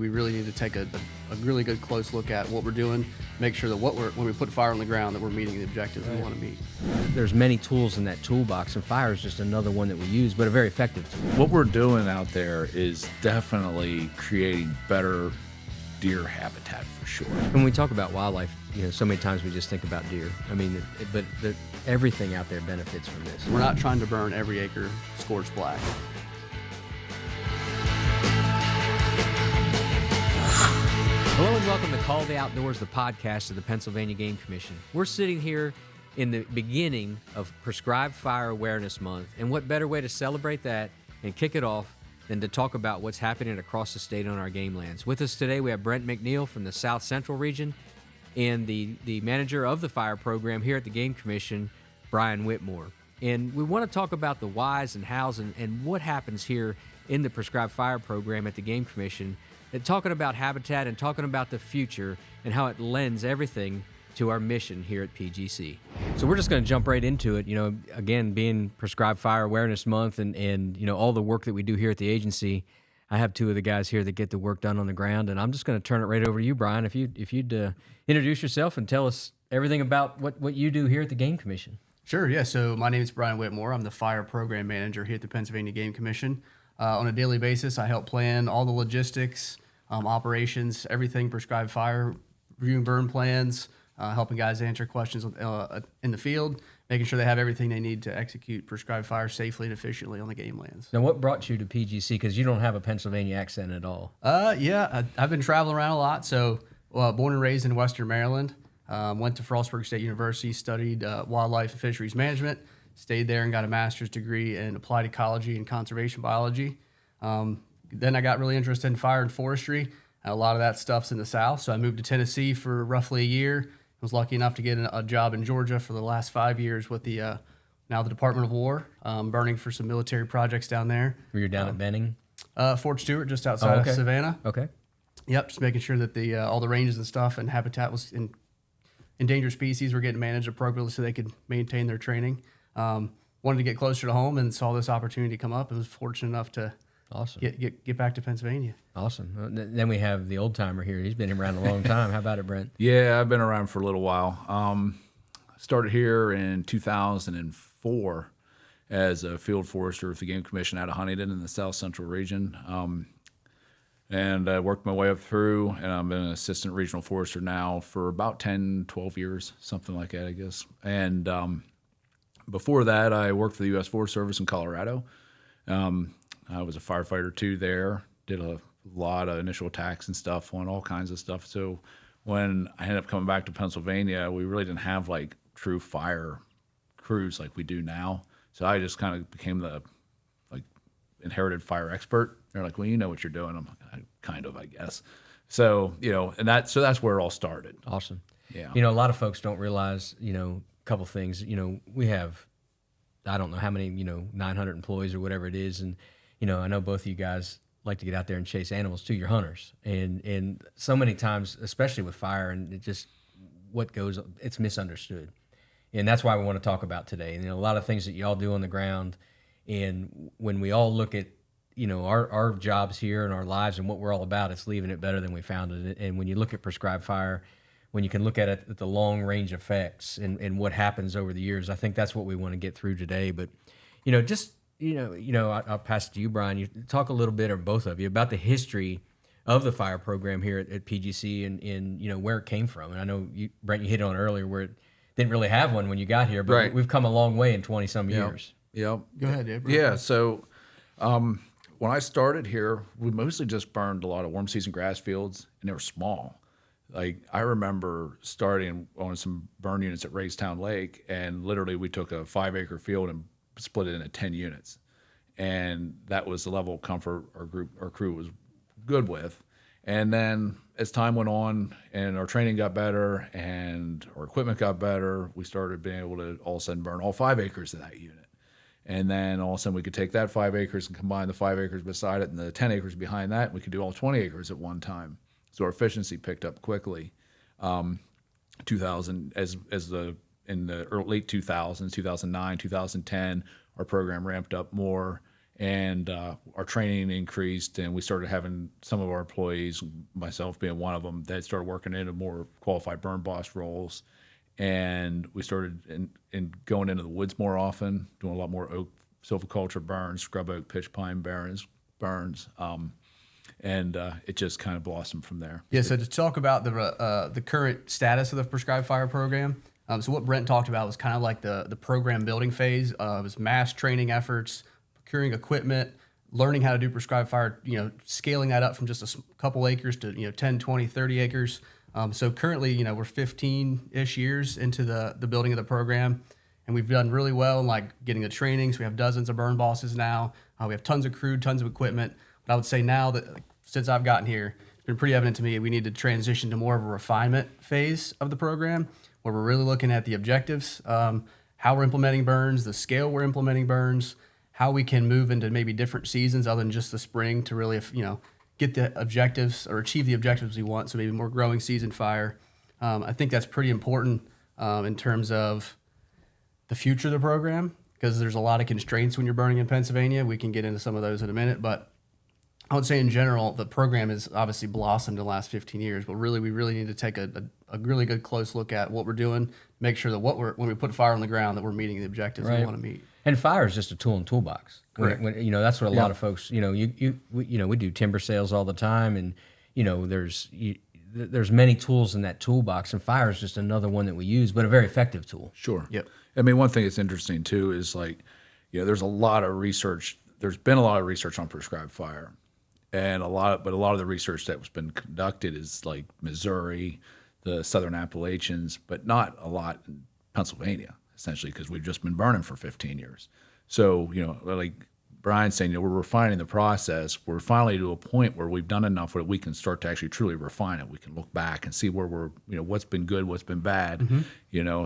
we really need to take a really good close look at what we're doing, make sure that when we put fire on the ground that we're meeting the objectives we want to meet. There's many tools in that toolbox, and fire is just another one that we use, but a very effective tool. What we're doing out there is definitely creating better deer habitat for sure. When we talk about wildlife, so many times we just think about deer. I mean, but everything out there benefits from this. We're not trying to burn every acre scorched black. Hello and welcome to Call the Outdoors, the podcast of the Pennsylvania Game Commission. We're sitting here in the beginning of Prescribed Fire Awareness Month, and what better way to celebrate that and kick it off than to talk about what's happening across the state on our game lands. With us today, we have Brent McNeal from the Southcentral region and the manager of the fire program here at the Game Commission, Bryan Whitmore. And we want to talk about the whys and hows and what happens here in the Prescribed Fire program at the Game Commission, and talking about habitat and talking about the future and how it lends everything to our mission here at PGC. So we're just going to jump right into it. Again, being Prescribed Fire Awareness Month and all the work that we do here at the agency, I have two of the guys here that get the work done on the ground, and I'm just going to turn it right over to you, Bryan, if you'd introduce yourself and tell us everything about what you do here at the Game Commission. Sure, yeah. So my name is Bryan Whitmore. I'm the fire program manager here at the Pennsylvania Game Commission. On a daily basis, I help plan all the logistics, operations, everything prescribed fire, reviewing burn plans, helping guys answer questions in the field, making sure they have everything they need to execute prescribed fire safely and efficiently on the game lands. Now, what brought you to PGC? Because you don't have a Pennsylvania accent at all. I've been traveling around a lot. So born and raised in Western Maryland, went to Frostburg State University, studied wildlife and fisheries management, stayed there and got a master's degree in applied ecology and conservation biology. Then I got really interested in fire and forestry, and a lot of that stuff's in the South. So I moved to Tennessee for roughly a year. I was lucky enough to get a job in Georgia for the last 5 years with the now the Department of War, burning for some military projects down there. Were you down at Benning? Fort Stewart, just outside of Savannah. Okay. Yep, just making sure that all the ranges and stuff and habitat was in endangered species were getting managed appropriately so they could maintain their training. Wanted to get closer to home and saw this opportunity come up and was fortunate enough to get back to Pennsylvania. Awesome. Then we have the old timer here. He's been around a long time. How about it, Brent? Yeah, I've been around for a little while. Started here in 2004 as a field forester with the Game Commission out of Huntington in the Southcentral region. And I worked my way up through, and I've been an assistant regional forester now for about 10, 12 years, something like that, I guess. And before that, I worked for the U.S. Forest Service in Colorado. I was a firefighter too there, did a lot of initial attacks and stuff on all kinds of stuff. So when I ended up coming back to Pennsylvania, we really didn't have like true fire crews like we do now. So I just kind of became the inherited fire expert. They're like, well, you know what you're doing. I'm like, kind of, I guess. So, and that's where it all started. Awesome. Yeah. A lot of folks don't realize, a couple things. We have, I don't know how many, 900 employees or whatever it is. And, I know both of you guys like to get out there and chase animals too. You're hunters. And so many times, especially with fire and it's misunderstood. And that's why we want to talk about today. And a lot of things that y'all do on the ground. And when we all look at, our jobs here and our lives and what we're all about, it's leaving it better than we found it. And when you look at prescribed fire, when you can look at it at the long range effects and what happens over the years, I think that's what we want to get through today. But, I'll pass it to you, Bryan. You talk a little bit, or both of you, about the history of the fire program here at PGC and where it came from. And I know, Brent, you hit on earlier where it didn't really have one when you got here, but right. We've come a long way in 20-some years. Yep. Go ahead, Dave. Yeah, so when I started here, we mostly just burned a lot of warm season grass fields, and they were small. Like, I remember starting on some burn units at Raystown Lake, and literally we took a 5-acre field and split it into 10 units. And that was the level of comfort our crew was good with. And then as time went on and our training got better and our equipment got better, we started being able to all of a sudden burn all 5 acres of that unit. And then all of a sudden we could take that 5 acres and combine the 5 acres beside it and the 10 acres behind that, and we could do all 20 acres at one time. So our efficiency picked up quickly. 2000 in the late 2000s, 2009, 2010, our program ramped up more, and our training increased, and we started having some of our employees, myself being one of them, that started working into more qualified burn boss roles, and we started in going into the woods more often, doing a lot more oak silviculture burns, scrub oak, pitch pine burns, and it just kind of blossomed from there. Yeah. So to talk about the current status of the prescribed fire program. So what Brent talked about was kind of like the program building phase. It was mass training efforts, procuring equipment, learning how to do prescribed fire, scaling that up from just a couple acres to, 10, 20, 30 acres. So currently, we're 15-ish years into the building of the program, and we've done really well in like getting the trainings. We have dozens of burn bosses now. We have tons of crew, tons of equipment. But I would say now that since I've gotten here, it's been pretty evident to me we need to transition to more of a refinement phase of the program, where we're really looking at the objectives, how we're implementing burns, the scale we're implementing burns, how we can move into maybe different seasons other than just the spring to really, get the objectives or achieve the objectives we want. So maybe more growing season fire. I think that's pretty important in terms of the future of the program, because there's a lot of constraints when you're burning in Pennsylvania. We can get into some of those in a minute, but I would say in general, the program has obviously blossomed in the last 15 years, but really, we really need to take a really good close look at what we're doing, make sure that when we put fire on the ground, that we're meeting the objectives we want to meet. And fire is just a tool in the toolbox. Correct. That's what a lot of folks, we do timber sales all the time, and there's many tools in that toolbox, and fire is just another one that we use, but a very effective tool. Sure. Yep. I mean, one thing that's interesting too is like, there's a lot of research. There's been a lot of research on prescribed fire, and a lot of the research that was been conducted is like Missouri, the Southern Appalachians, but not a lot in Pennsylvania, essentially, because we've just been burning for 15 years. So, like Bryan's saying, we're refining the process. We're finally to a point where we've done enough where we can start to actually truly refine it. We can look back and see where we're, what's been good, what's been bad,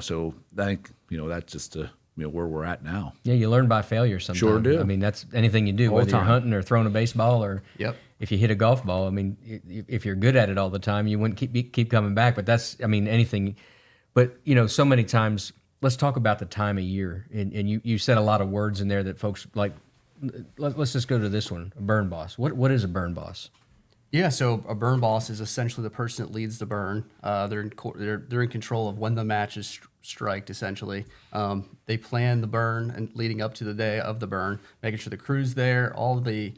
So I think, that's just where we're at now. Yeah, you learn by failure sometimes. Sure do. I mean, that's anything you do, whether you're hunting or throwing a baseball or if you hit a golf ball. I mean, if you're good at it all the time, you wouldn't keep coming back. But anything. But, so many times, let's talk about the time of year. And you said a lot of words in there that folks like. Let's just go to this one, a burn boss. What is a burn boss? Yeah, so a burn boss is essentially the person that leads the burn. They're in control of when the match is striked, essentially. They plan the burn and leading up to the day of the burn, making sure the crew's there, all the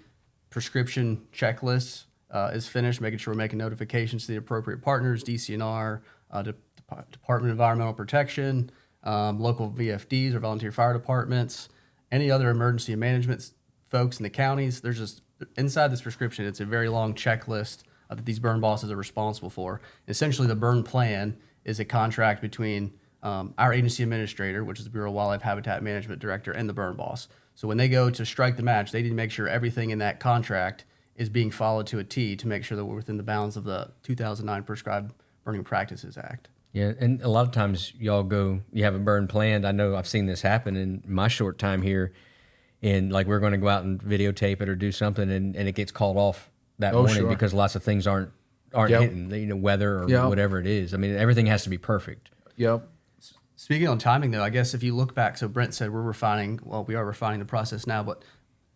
prescription checklists is finished, making sure we're making notifications to the appropriate partners, DCNR, Department of Environmental Protection, local VFDs or volunteer fire departments, any other emergency management folks in the counties. There's just inside this prescription, it's a very long checklist that these burn bosses are responsible for. Essentially, the burn plan is a contract between our agency administrator, which is the Bureau of Wildlife Habitat Management Director, and the burn boss. So when they go to strike the match, they need to make sure everything in that contract is being followed to a T to make sure that we're within the bounds of the 2009 Prescribed Burning Practices Act. Yeah, and a lot of times you have a burn planned. I know I've seen this happen in my short time here, and like we're going to go out and videotape it or do something, and it gets called off that morning because lots of things aren't hitting, weather or whatever it is. I mean, everything has to be perfect. Yep. Speaking on timing, though, I guess if you look back, so Brent said we are refining the process now, but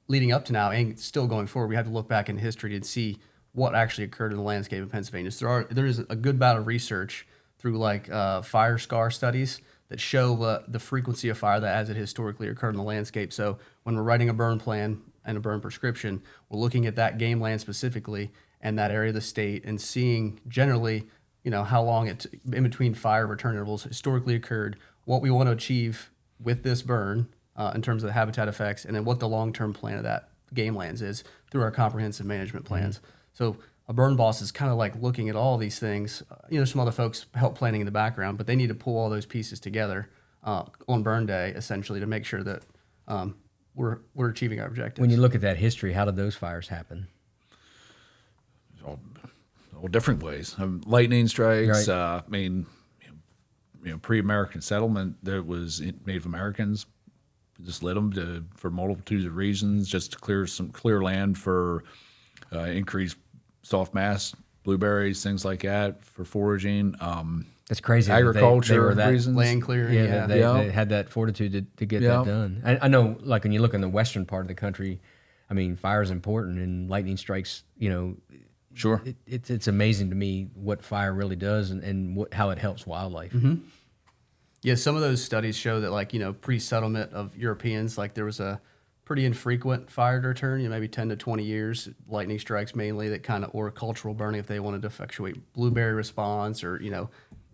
leading up to now and still going forward, we have to look back in history to see what actually occurred in the landscape of Pennsylvania. So there is a good amount of research through like fire scar studies that show the frequency of fire that as it historically occurred in the landscape. So when we're writing a burn plan and a burn prescription, we're looking at that game land specifically and that area of the state and seeing generally, how long it in between fire return intervals historically occurred, what we want to achieve with this burn in terms of the habitat effects, and then what the long-term plan of that game lands is through our comprehensive management plans. Mm-hmm. So a burn boss is kind of like looking at all these things. Some other folks help planning in the background, but they need to pull all those pieces together on burn day, essentially, to make sure that we're achieving our objectives. When you look at that history, how did those fires happen? All different ways. Lightning strikes. Right. Pre-American settlement, there was Native Americans just lit them for multitudes of reasons, just to clear land for increased soft mass, blueberries, things like that for foraging. That's crazy. Agriculture reasons. Land clearing. They had that fortitude to get that done. I know, like when you look in the western part of the country, I mean, fire is important, and lightning strikes, Sure. it's amazing to me what fire really does and how it helps wildlife. Yeah, some of those studies show that, like, pre-settlement of Europeans, like there was a pretty infrequent fire to return, maybe 10 to 20 years, lightning strikes mainly, that kind of, or cultural burning if they wanted to effectuate blueberry response or,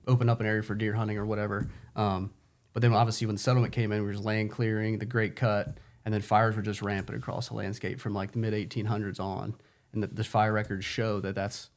open up an area for deer hunting or whatever. But then obviously when settlement came in, we was land clearing, the Great Cut, and then fires were just rampant across the landscape from like the mid 1800s on. And the fire records show that that's,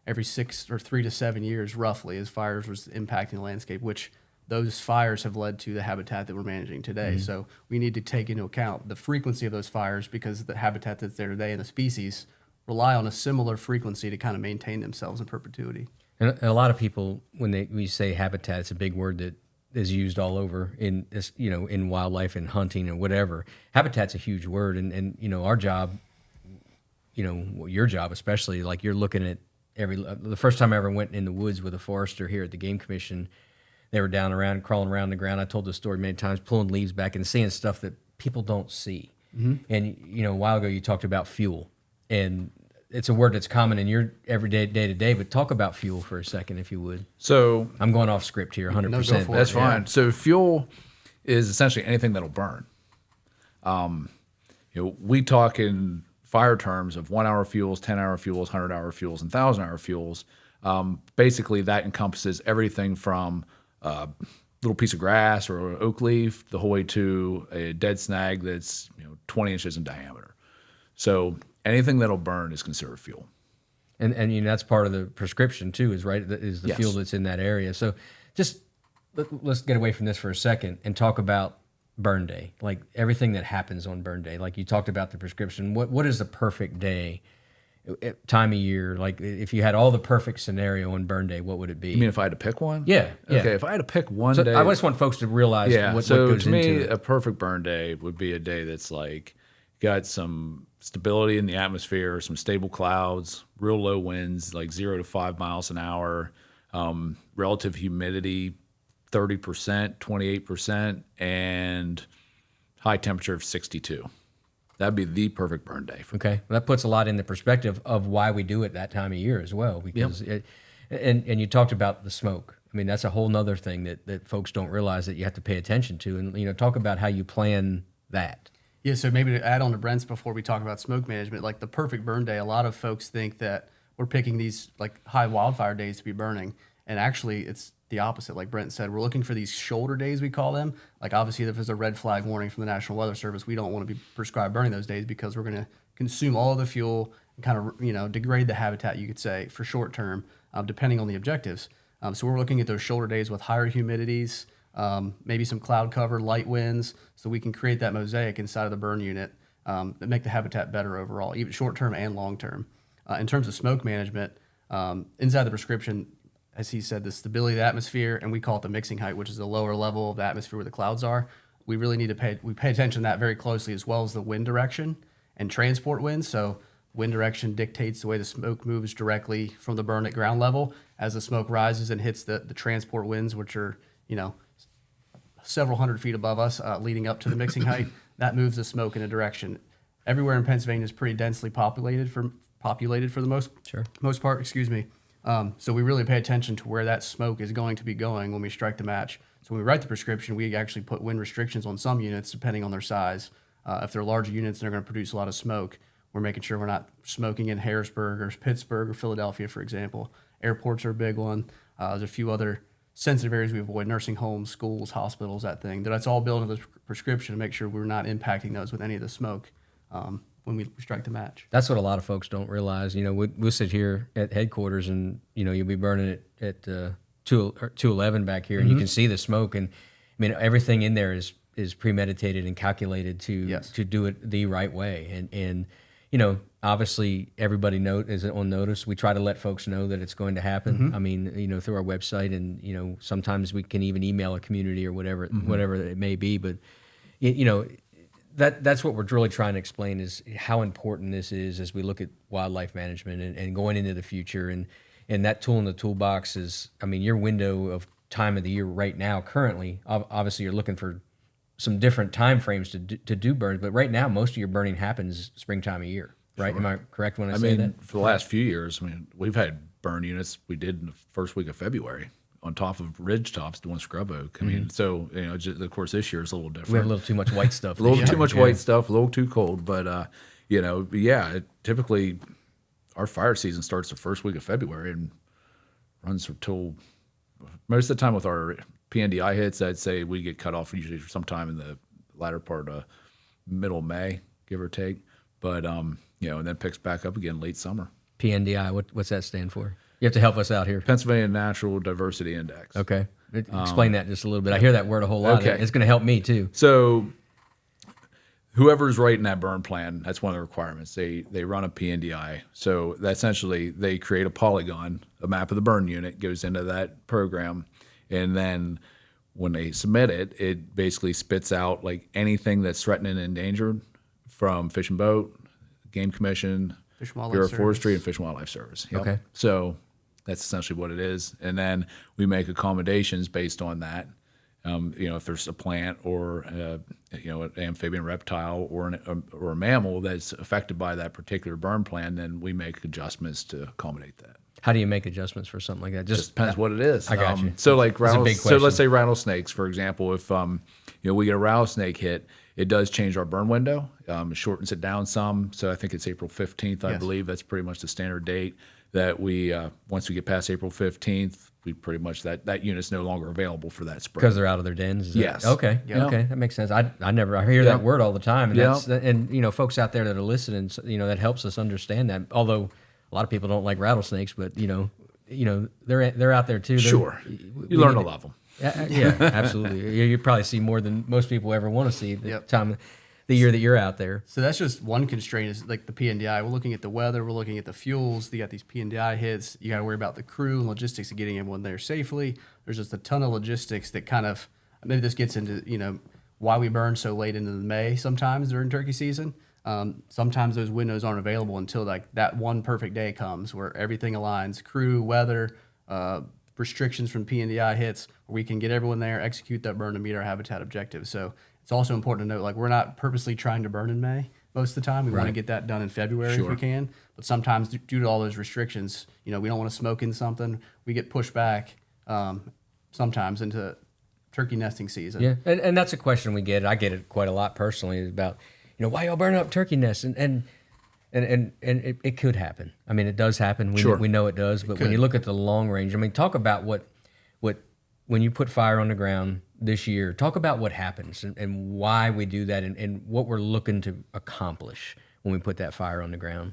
every 6 or 3 to 7 years roughly as fires was impacting the landscape, which those fires have led to the habitat that we're managing today. So we need to take into account the frequency of those fires because the habitat that's there today and the species rely on a similar frequency to kind of maintain themselves in perpetuity. And a lot of people, when we say habitat, it's a big word that is used all over in this, in wildlife and hunting and whatever. Habitat's a huge word, and our job, your job especially, like you're looking at the first time I ever went in the woods with a forester here at the Game Commission, they were crawling around the ground. I told this story many times, pulling leaves back and seeing stuff that people don't see. And a while ago you talked about fuel, and it's a word that's common in your everyday day to day. But talk about fuel for a second, if you would. So I'm going off script here, 100%. No, go for it. that's fine. So fuel is essentially anything that'll burn. We talk in fire terms of 1 hour fuels, 10-hour fuels, 100-hour fuels, and 1,000-hour fuels. Basically, that encompasses everything from a little piece of grass or an oak leaf, the whole way to a dead snag that's 20 inches in diameter. So anything that'll burn is considered fuel. And that's part of the prescription too, is the Yes. fuel that's in that area. So just let's get away from this for a second and talk about burn day, like everything that happens on burn day. Like you talked about the prescription. What is the perfect day, time of year? Like if you had all the perfect scenario on burn day, what would it be? You mean if I had to pick one? Yeah. Okay, if I had to pick one So day. I just want folks to realize what so goes to me, into it. a perfect burn day would be a day that's like got some stability in the atmosphere, some stable clouds, real low winds, like 0 to 5 miles an hour, relative humidity, 30%, 28%, and high temperature of 62. That'd be the perfect burn day. Okay, well, that puts a lot in the perspective of why we do it that time of year as well. Because and you talked about the smoke. I mean, that's a whole nother thing that folks don't realize that you have to pay attention to. And talk about how you plan that. Yeah, so maybe to add on to Brent's before we talk about smoke management, like the perfect burn day, a lot of folks think that we're picking these like high wildfire days to be burning, and actually it's the opposite. Like Brent said, we're looking for these shoulder days, we call them. Like obviously if there's a red flag warning from the National Weather Service, we don't want to be prescribed burning those days because we're going to consume all of the fuel and kind of degrade the habitat, you could say, for short term, depending on the objectives. So we're looking at those shoulder days with higher humidities, maybe some cloud cover, light winds, so we can create that mosaic inside of the burn unit that make the habitat better overall, even short term and long term. In terms of smoke management, inside the prescription, as he said, the stability of the atmosphere, and we call it the mixing height, which is the lower level of the atmosphere where the clouds are. We really need to pay attention to that very closely, as well as the wind direction and transport winds. So wind direction dictates the way the smoke moves directly from the burn at ground level. As the smoke rises and hits the transport winds, which are, several hundred feet above us, leading up to the mixing height, that moves the smoke in a direction. Everywhere in Pennsylvania is pretty densely populated for the most part. Excuse me. So we really pay attention to where that smoke is going to be going when we strike the match. So when we write the prescription, we actually put wind restrictions on some units depending on their size. If they're larger units, they're going to produce a lot of smoke. We're making sure we're not smoking in Harrisburg or Pittsburgh or Philadelphia, for example. Airports are a big one. There's a few other sensitive areas we avoid: nursing homes, schools, hospitals, that thing. That's all built into the prescription to make sure we're not impacting those with any of the smoke when we strike the match. That's what a lot of folks don't realize. We'll sit here at headquarters and, you'll be burning it at 211 back here, and you can see the smoke. And, everything in there is premeditated and calculated to do it the right way. And obviously everybody is on notice. We try to let folks know that it's going to happen. Through our website, and, sometimes we can even email a community or whatever it may be. But, that's what we're really trying to explain, is how important this is as we look at wildlife management and going into the future. And that tool in the toolbox is, your window of time of the year right now, currently, obviously you're looking for some different time frames to do burns, but right now most of your burning happens springtime of year, right? Am I correct when I say that? For the last few years, we've had burn units we did in the first week of February on top of ridge tops doing scrub oak. So of course this year is a little different. We have a little too much white stuff. A little too much white stuff, a little too cold, but typically our fire season starts the first week of February and runs until most of the time with our PNDI hits. I'd say we get cut off usually sometime in the latter part of middle of May, give or take. But and then picks back up again late summer. PNDI, what's that stand for? You have to help us out here. Pennsylvania Natural Diversity Index. Okay, explain that just a little bit. I hear that word a whole lot. Okay. It's going to help me too. So whoever's writing that burn plan, that's one of the requirements. They run a PNDI. So that essentially they create a polygon, a map of the burn unit goes into that program, and then when they submit it, it basically spits out like anything that's threatened and endangered from Fish and Boat, Game Commission, Fish and Wildlife Bureau of Service. Forestry, and Fish and Wildlife Service. Yep. Okay. So that's essentially what it is, and then we make accommodations based on that. If there's a plant or an amphibian reptile or a mammal that's affected by that particular burn plan, then we make adjustments to accommodate that. How do you make adjustments for something like that? Just depends what it is. I got you. So like That's a big so let's question. say rattlesnakes, for example. If we get a rattlesnake hit, it does change our burn window. It shortens it down some. So I think it's April 15th, I Yes. believe. That's pretty much the standard date that we once we get past April 15th, we pretty much that unit's no longer available for that spray. Because they're out of their dens. Is that- Yes. Okay. Yeah. Okay. That makes sense. I hear that word all the time, and Yeah. and folks out there that are listening, that helps us understand that. Although a lot of people don't like rattlesnakes, but they're out there too. Sure. You learn to love them. Yeah, absolutely. You probably see more than most people ever want to see the year that you're out there. So that's just one constraint is like the PNDI. We're looking at the weather. We're looking at the fuels. You got these PNDI hits. You got to worry about the crew and logistics of getting everyone there safely. There's just a ton of logistics that kind of, maybe this gets into, why we burn so late into May sometimes during turkey season. Sometimes those windows aren't available until like that one perfect day comes where everything aligns, crew, weather, restrictions from PNDI hits, where we can get everyone there, execute that burn to meet our habitat objectives. So it's also important to note, like, we're not purposely trying to burn in May most of the time. We want to get that done in February if we can. But sometimes due to all those restrictions, we don't want to smoke in something. We get pushed back sometimes into turkey nesting season. Yeah, and that's a question we get. I get it quite a lot personally about, why y'all burning up turkey nests? And it could happen. I mean, it does happen. We know it does. But when you look at the long range, talk about what when you put fire on the ground this year, talk about what happens and why we do that and what we're looking to accomplish when we put that fire on the ground.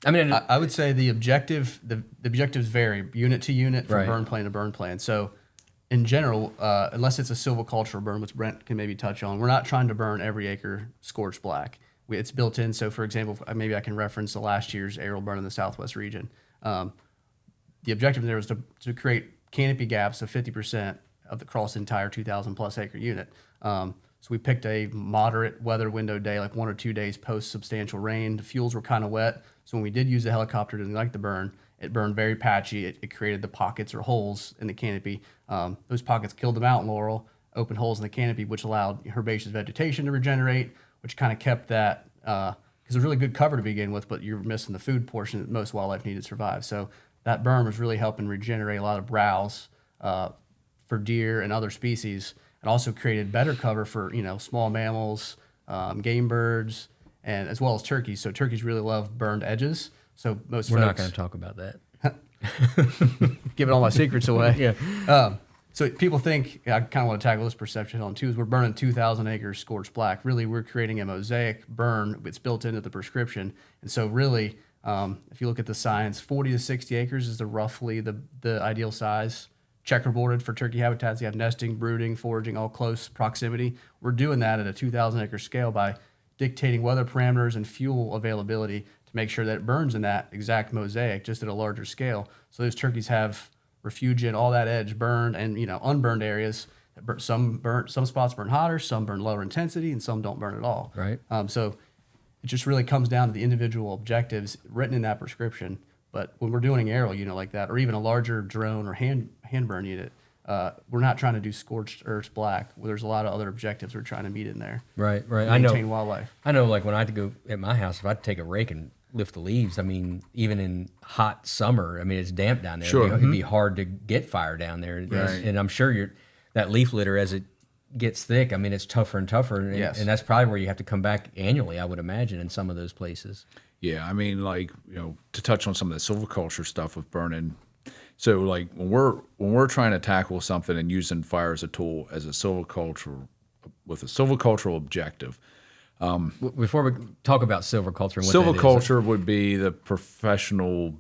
I would say the objectives vary unit to unit from Right. burn plan to burn plan. So in general, unless it's a silvicultural burn, which Brent can maybe touch on, we're not trying to burn every acre scorched black. It's built in. So for example, maybe I can reference the last year's aerial burn in the Southwest region. The objective there was to create canopy gaps of 50% across the entire 2,000 plus acre unit. So we picked a moderate weather window day, like 1 or 2 days post substantial rain. The fuels were kind of wet. So when we did use the helicopter to ignite the burn, it burned very patchy. It created the pockets or holes in the canopy. Those pockets killed the mountain laurel, opened holes in the canopy, which allowed herbaceous vegetation to regenerate, which kind of kept that, because it was really good cover to begin with, but you're missing the food portion that most wildlife need to survive. So that burn was really helping regenerate a lot of browse for deer and other species. It also created better cover for small mammals, game birds, and as well as turkeys. So turkeys really love burned edges. So We're not going to talk about that. giving all my secrets away. Yeah. So people think, I kind of want to tackle this perception on too, is we're burning 2,000 acres scorched black. Really, we're creating a mosaic burn. It's built into the prescription. And so really, if you look at the science, 40 to 60 acres is roughly the ideal size. Checkerboarded for turkey habitats. You have nesting, brooding, foraging, all close proximity. We're doing that at a 2,000 acre scale by dictating weather parameters and fuel availability to make sure that it burns in that exact mosaic, just at a larger scale. So those turkeys have refuge in all that edge burned and unburned areas. Some spots burn hotter, some burn lower intensity, and some don't burn at all. Right. So it just really comes down to the individual objectives written in that prescription. But when we're doing an aerial unit like that, or even a larger drone or hand burn unit, we're not trying to do scorched earth black. There's a lot of other objectives we're trying to meet in there. Right. Maintain wildlife. I know, like when I had to go at my house, if I had to take a rake and lift the leaves, I mean, even in hot summer, I mean, it's damp down there. Sure. It'd be hard to get fire down there. Right. And I'm sure that leaf litter, as it gets thick, I mean, it's tougher and tougher. And, Yes. and that's probably where you have to come back annually, I would imagine, in some of those places. Yeah, I mean, like, to touch on some of the silviculture stuff with burning. So, like, when we're trying to tackle something and using fire as a tool, with a silvicultural objective. Before we talk about silviculture and what that is, Silviculture would be the professional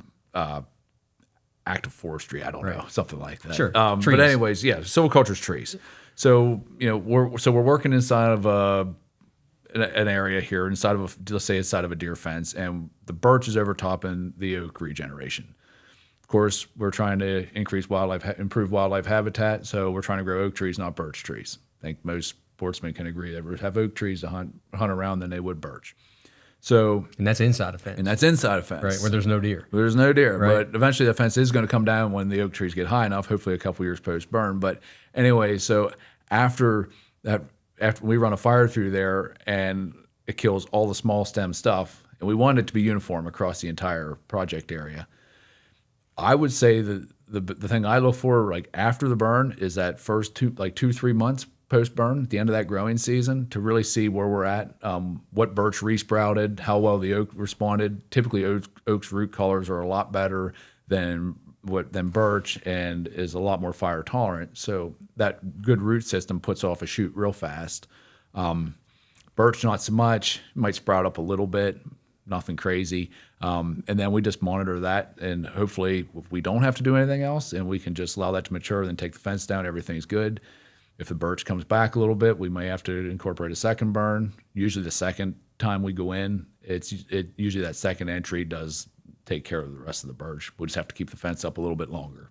active forestry. I don't know, something like that. Sure. But Trees. anyways, yeah, silviculture is trees. So we're working inside of an area here, let's say inside of a deer fence, and the birch is overtopping the oak regeneration. Of course, we're trying to improve wildlife habitat, so we're trying to grow oak trees, not birch trees. I think most sportsmen can agree that we'd have oak trees to hunt around than they would birch. So, and that's inside a fence. and that's inside a fence, right, where there's no deer. There's no deer, Right. but eventually the fence is going to come down when the oak trees get high enough, hopefully a couple years post burn. But anyway, so after we run a fire through there and it kills all the small stem stuff, and we want it to be uniform across the entire project area. I would say that the thing I look for, like after the burn, is that first 2-3 months post burn, at the end of that growing season, to really see where we're at, what birch resprouted, how well the oak responded. Typically, oak's root colors are a lot better than birch and is a lot more fire tolerant. So that good root system puts off a shoot real fast. Birch, not so much. Might sprout up a little bit, nothing crazy. And then we just monitor that, and hopefully if we don't have to do anything else and we can just allow that to mature, then take the fence down, everything's good. If the birch comes back a little bit, we may have to incorporate a second burn. Usually the second time we go in, usually that second entry does take care of the rest of the birch. We'll just have to keep the fence up a little bit longer.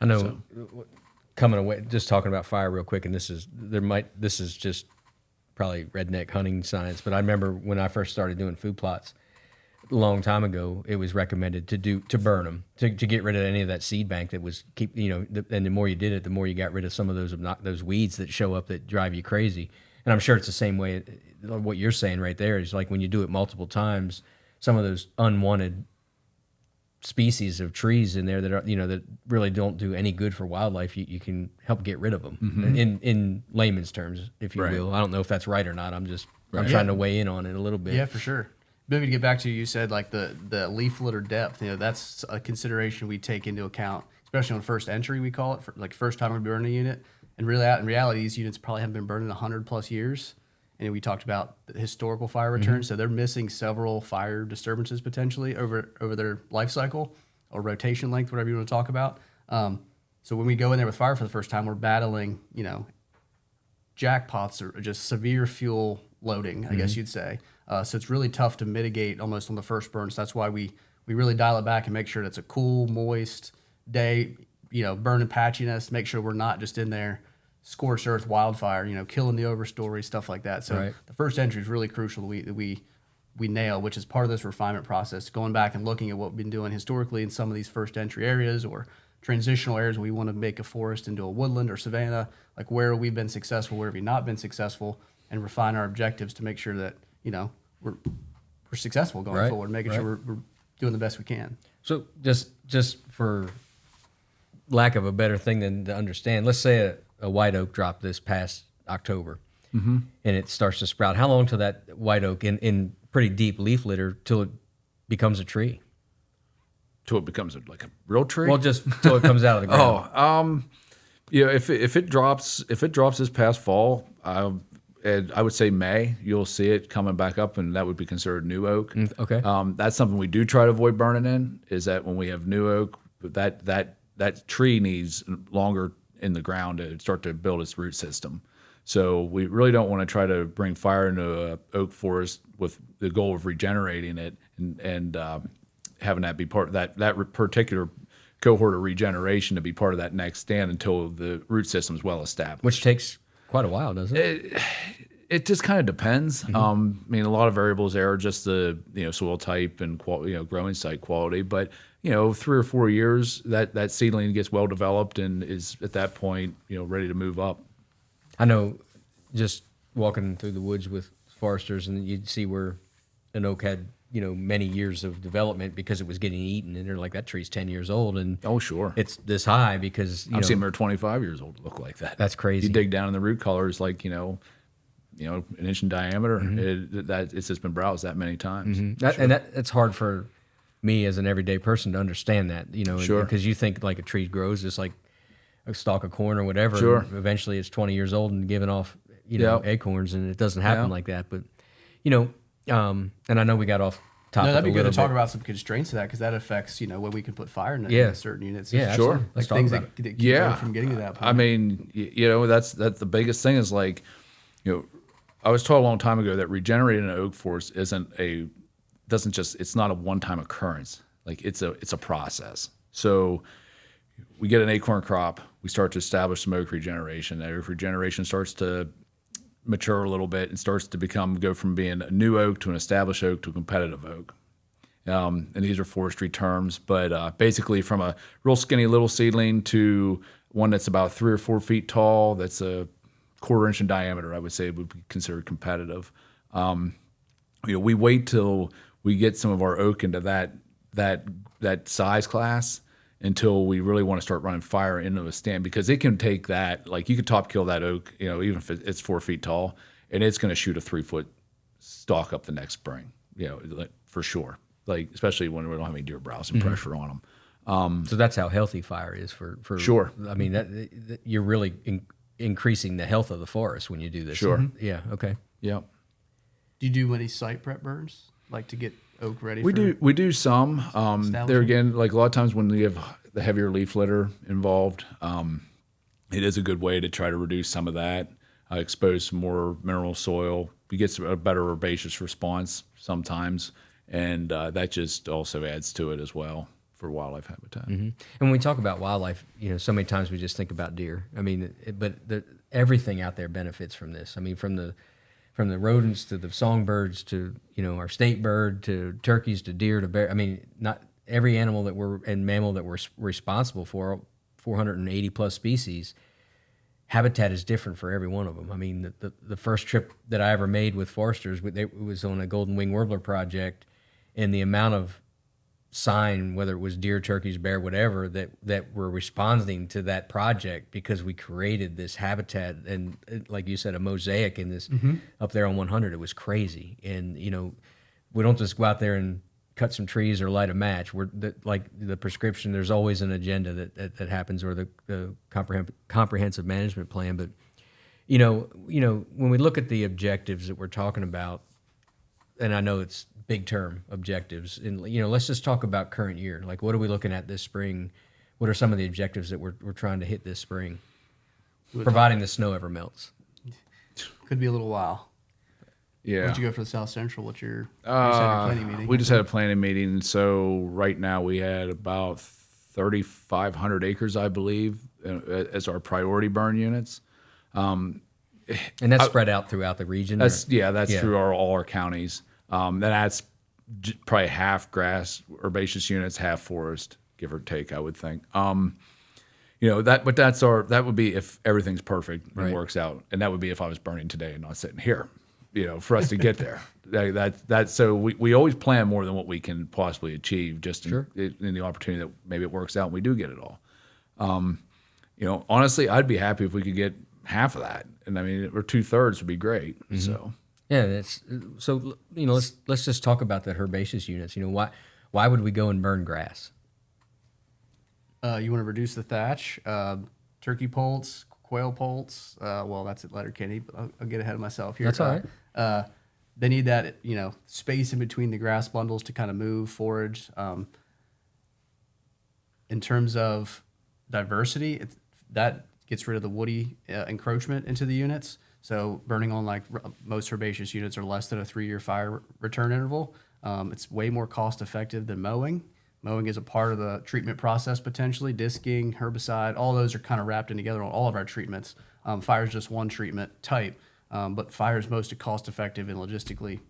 I know. Coming away, just talking about fire real quick, and this is just probably redneck hunting science, but I remember when I first started doing food plots a long time ago, it was recommended to burn them, to get rid of any of that seed bank that was and the more you did it, the more you got rid of some of those weeds that show up that drive you crazy. And I'm sure it's the same way. What you're saying right there is like when you do it multiple times, some of those unwanted species of trees in there that are that really don't do any good for wildlife, you can help get rid of them in layman's terms, if you Right. will. I don't know if that's right or not. I'm trying to weigh in on it a little bit. Yeah, for sure. Maybe to get back to you said like the leaf litter depth. That's a consideration we take into account, especially on first entry. We call it for like first time we burn a unit. And really, in reality, these units probably haven't been burned in 100+ years. And we talked about the historical fire returns, so they're missing several fire disturbances potentially over their life cycle or rotation length, whatever you want to talk about. So when we go in there with fire for the first time, we're battling, jackpots or just severe fuel loading, I guess you'd say. So it's really tough to mitigate almost on the first burn. So that's why we really dial it back and make sure it's a cool, moist day, burning patchiness, make sure we're not just in there scorched earth wildfire, killing the overstory, stuff like that. So Right. the first entry is really crucial that we nail, which is part of this refinement process, going back and looking at what we've been doing historically in some of these first entry areas or transitional areas where we want to make a forest into a woodland or savanna, like where we've been successful, where we've not been successful, and refine our objectives to make sure that, we're successful going Right, forward, making sure we're doing the best we can. So just for lack of a better thing than to understand, let's say a white oak dropped this past October, and it starts to sprout. How long till that white oak in pretty deep leaf litter till it becomes a tree? Till it becomes like a real tree? Well, just till it comes out of the ground. If it drops this past fall, and I would say May, you'll see it coming back up, and that would be considered new oak. Okay. That's something we do try to avoid burning in. Is that when we have new oak, that tree needs longer in the ground to start to build its root system. So we really don't want to try to bring fire into a oak forest with the goal of regenerating it and having that be part of that particular cohort of regeneration to be part of that next stand until the root system is well established. Which takes quite a while, doesn't it? It just kind of depends. I mean, a lot of variables there are just the soil type and growing site quality. But 3 or 4 years, that seedling gets well developed and is at that point ready to move up. I know, just walking through the woods with foresters, and you'd see where an oak had many years of development because it was getting eaten, and they're like, that tree's 10 years old, and Oh, sure. it's this high because I've seen them are 25 years old look like that. That's crazy. You dig down in the root colors like an inch in diameter. It's just been browsed that many times. And that's hard for me as an everyday person to understand that, Sure. because you think like a tree grows just like a stalk of corn or whatever. Sure. And eventually it's 20 years old and giving off, Yep. acorns, and it doesn't happen Yeah. like that. But, and I know we got off topic No, that'd be a good to little talk bit. about some constraints of that, because that affects when we can put fire in, Yeah. in certain units. Yeah, Sure. absolutely. Like Let's talk things about that, it. that keep road from getting to that point. I mean, that's the biggest thing is like, I was told a long time ago that regenerating an oak forest it's not a one-time occurrence. Like it's a process. So we get an acorn crop, we start to establish some oak regeneration. That oak regeneration starts to mature a little bit and starts to go from being a new oak to an established oak to a competitive oak. And these are forestry terms, but basically from a real skinny little seedling to one that's about 3 or 4 feet tall, that's a 1/4 inch in diameter, I would say would be considered competitive. We wait till we get some of our oak into that size class until we really want to start running fire into a stand, because it can take that, like you could top kill that oak, even if it's 4 feet tall, and it's going to shoot a 3-foot stalk up the next spring, for sure. Like, especially when we don't have any deer browsing pressure on them. So that's how healthy fire is for Sure. I mean, that you're really increasing the health of the forest when you do this. Sure. Yeah. Okay. Yep. Do you do any site prep burns, like to get oak ready? We do some. There Establishment? again, like a lot of times when we have the heavier leaf litter involved, it is a good way to try to reduce some of that, expose some more mineral soil. We get a better herbaceous response sometimes, and that just also adds to it as well for wildlife habitat. And when we talk about wildlife, so many times we just think about deer. I mean, everything out there benefits from this. I mean, from the rodents to the songbirds to our state bird to turkeys to deer to bear. I mean, not every animal mammal that we're responsible for, 480 plus species. Habitat is different for every one of them. I mean, the first trip that I ever made with foresters, it was on a golden wing warbler project, and the amount of sign, whether it was deer, turkeys, bear, whatever, that were responding to that project because we created this habitat and, like you said, a mosaic in this up there on 100. It was crazy. And, we don't just go out there and cut some trees or light a match. Like the prescription, there's always an agenda that happens, or the comprehensive management plan. But, when we look at the objectives that we're talking about, and I know it's big term objectives, and let's just talk about current year. Like, what are we looking at this spring? What are some of the objectives that we're trying to hit this spring, providing the snow ever melts? Could be a little while. Yeah. Why'd you go for the Southcentral? What's your planning meeting? We just had a planning meeting. So right now we had about 3,500 acres, I believe, as our priority burn units. And that's spread out throughout the region? That's through all our counties. That adds probably half grass, herbaceous units, half forest, give or take, I would think. That would be if everything's perfect and Right. works out, and that would be if I was burning today and not sitting here, for us to get there. So we always plan more than what we can possibly achieve, just Sure. in the opportunity that maybe it works out and we do get it all. Honestly, I'd be happy if we could get half of that, and I mean, or 2/3 would be great. So. Yeah, that's so. Let's just talk about the herbaceous units. Why would we go and burn grass? You want to reduce the thatch, turkey poults, quail poults. Well, that's at Letterkenny, but I'll get ahead of myself here. That's all right. They need that, space in between the grass bundles to kind of move, forage. In terms of diversity, that gets rid of the woody encroachment into the units. So burning on most herbaceous units are less than a 3-year fire return interval. It's way more cost effective than mowing. Mowing is a part of the treatment process potentially. Disking, herbicide, all those are kind of wrapped in together on all of our treatments. Fire is just one treatment type. but fire is most cost effective and logistically,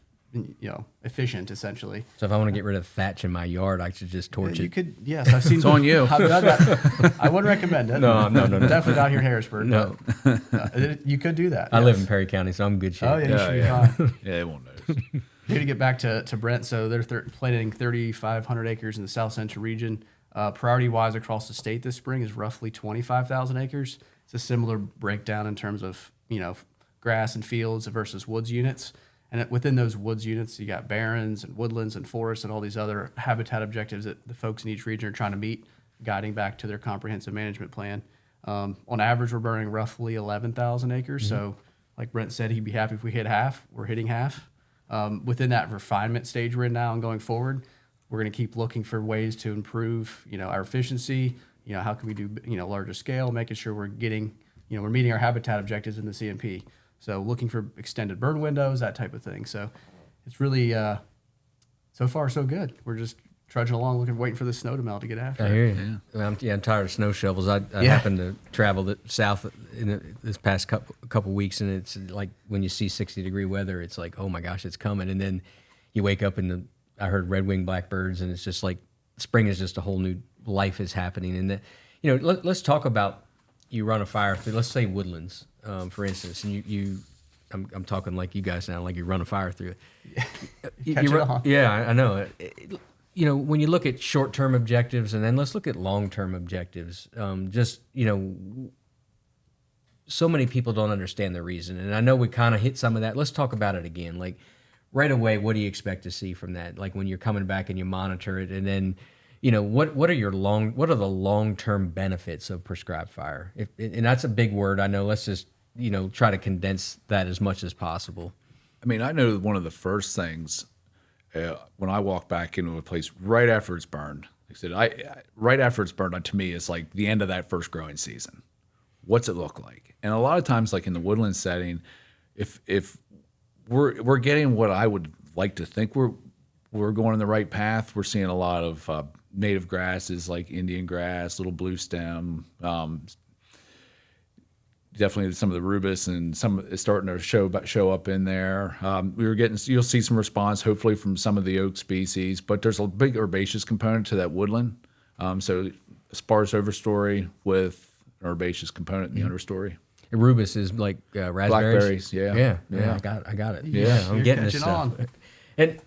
efficient essentially. So if I want to get rid of thatch in my yard, I should just torch You it. could, yes, I've seen. It's on you. I've done that. I wouldn't recommend it. No. Definitely not here in Harrisburg. No. But, you could do that. I live yes. in Perry County, so I'm in good shape. Oh yeah, you should be fine. Yeah, they won't notice. Here to get back to Brent, so they're planting 3,500 acres in the Southcentral region. Priority-wise across the state this spring is roughly 25,000 acres. It's a similar breakdown in terms of, grass and fields versus woods units. And within those woods units, you got barrens and woodlands and forests and all these other habitat objectives that the folks in each region are trying to meet, guiding back to their comprehensive management plan. On average, we're burning roughly 11,000 acres. So like Brent said, he'd be happy if we hit half. We're hitting half. Within that refinement stage we're in now and going forward, we're going to keep looking for ways to improve, our efficiency. How can we do, larger scale, making sure we're getting, we're meeting our habitat objectives in the CMP. So looking for extended burn windows, that type of thing. So it's really, so far so good. We're just trudging along, waiting for the snow to melt to get after I it. hear you. Well, I'm tired of snow shovels. I Yeah. happened to travel south this past couple weeks, and it's like when you see 60-degree weather, it's like, oh my gosh, it's coming. And then you wake up and I heard red-winged blackbirds, and it's just like spring is just a whole new life is happening. And let's talk about you run a fire through, let's say woodlands, for instance, and I'm talking like you guys sound like you run a fire through it. Catch it on. Yeah, I know. When you look at short-term objectives, and then let's look at long-term objectives, so many people don't understand the reason. And I know we kind of hit some of that. Let's talk about it again. Like right away, what do you expect to see from that? Like when you're coming back and you monitor it, and then, what are the long-term benefits of prescribed fire? And that's a big word. I know. Let's just, try to condense that as much as possible. I mean, I know one of the first things when I walk back into a place right after it's burned, like I said, right after it's burned, to me, it's like the end of that first growing season. What's it look like? And a lot of times, like in the woodland setting, if we're getting what I would like to think we're going in the right path, we're seeing a lot of native grasses like Indian grass, little blue stem. Definitely some of the rubus and some is starting to show up in there. You'll see some response hopefully from some of the oak species, but there's a big herbaceous component to that woodland. So sparse overstory with an herbaceous component in the understory. Rubus is like raspberries. Blackberries, yeah. I got it. Yeah, I'm you're getting this catching stuff. on.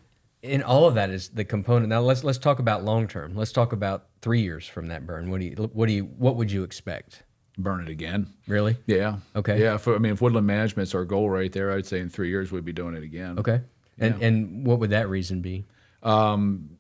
And all of that is the component. Now let's talk about long term. Let's talk about 3 years from that burn. What would you expect? Burn it again. Really? Yeah. Okay. Yeah. If woodland management's our goal right there, I'd say in 3 years we'd be doing it again. Okay. And what would that reason be?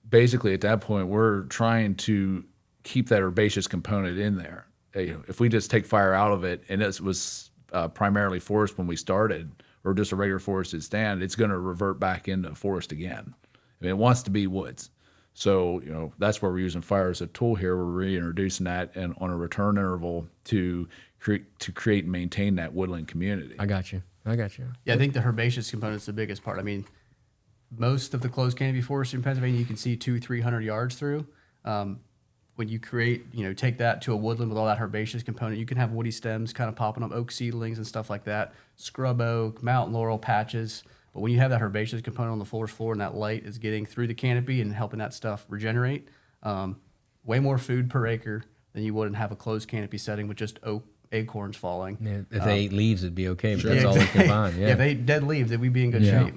Basically, at that point, we're trying to keep that herbaceous component in there. If we just take fire out of it, and it was primarily forest when we started, or just a regular forested stand, it's going to revert back into forest again. I mean, it wants to be woods. So, that's where we're using fire as a tool here. We're reintroducing that and on a return interval to create and maintain that woodland community. I got you. Yeah, I think the herbaceous component is the biggest part. I mean, most of the closed canopy forest in Pennsylvania, you can see 200-300 yards through. When you take that to a woodland with all that herbaceous component, you can have woody stems kind of popping up, oak seedlings and stuff like that, scrub oak, mountain laurel patches. But when you have that herbaceous component on the forest floor and that light is getting through the canopy and helping that stuff regenerate, way more food per acre than you would in have a closed canopy setting with just oak acorns falling. Yeah, if they ate leaves, it'd be okay, but that's all they can find. Yeah. If they ate dead leaves, then we'd be in good shape.